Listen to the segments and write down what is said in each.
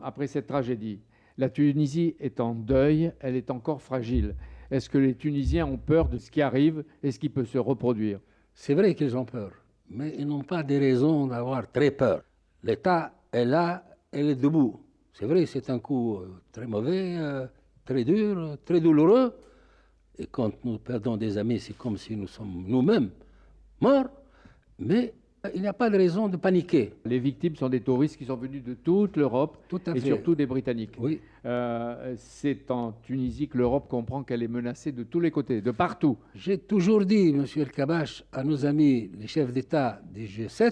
Après cette tragédie, la Tunisie est en deuil, elle est encore fragile. Est-ce que les Tunisiens ont peur de ce qui arrive et ce qui peut se reproduire? C'est vrai qu'ils ont peur, mais ils n'ont pas de raison d'avoir très peur. L'État est là, elle est debout. C'est vrai, c'est un coup très mauvais, très dur, très douloureux. Et quand nous perdons des amis, c'est comme si nous sommes nous-mêmes morts. Mais il n'y a pas de raison de paniquer. Les victimes sont des touristes qui sont venus de toute l'Europe et surtout des Britanniques. Oui. C'est en Tunisie que l'Europe comprend qu'elle est menacée de tous les côtés, de partout. J'ai toujours dit, M. El Kabbach, à nos amis, les chefs d'État des G7,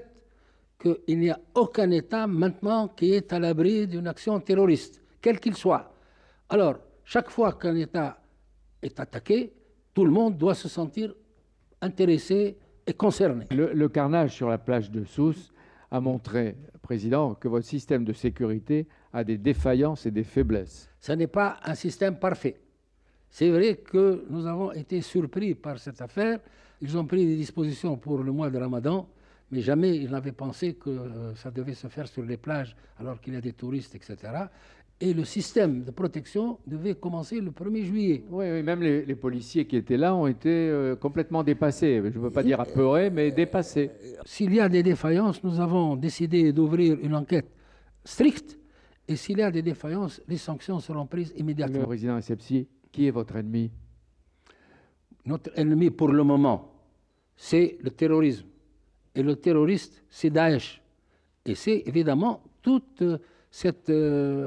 qu'il n'y a aucun État maintenant qui est à l'abri d'une action terroriste, quel qu'il soit. Alors, chaque fois qu'un État est attaqué, tout le monde doit se sentir intéressé et concerné. Le carnage sur la plage de Sousse a montré, Président, que votre système de sécurité a des défaillances et des faiblesses. Ce n'est pas un système parfait. C'est vrai que nous avons été surpris par cette affaire. Ils ont pris des dispositions pour le mois de Ramadan, mais jamais ils n'avaient pensé que ça devait se faire sur les plages alors qu'il y a des touristes, etc. Et le système de protection devait commencer le 1er juillet. Oui, oui, même les policiers qui étaient là ont été complètement dépassés. Je ne veux pas dire apeurés, mais dépassés. S'il y a des défaillances, nous avons décidé d'ouvrir une enquête stricte. Et s'il y a des défaillances, les sanctions seront prises immédiatement. Le président Essebsi, qui est votre ennemi? Notre ennemi pour le moment, c'est le terrorisme. Et le terroriste, c'est Daesh. Et c'est évidemment toute cette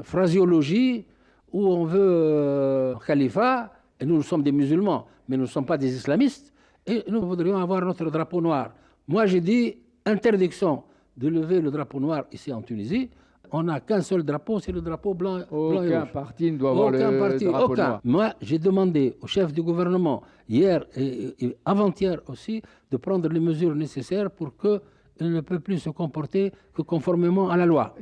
phraséologie où on veut un califat, et nous sommes des musulmans, mais nous ne sommes pas des islamistes, et nous voudrions avoir notre drapeau noir. Moi, j'ai dit interdiction de lever le drapeau noir ici en Tunisie. On n'a qu'un seul drapeau, c'est le drapeau blanc, blanc et rouge. Aucun parti ne doit avoir le drapeau noir. Moi, j'ai demandé au chef du gouvernement, hier et avant-hier aussi, de prendre les mesures nécessaires pour qu'il ne peut plus se comporter que conformément à la loi.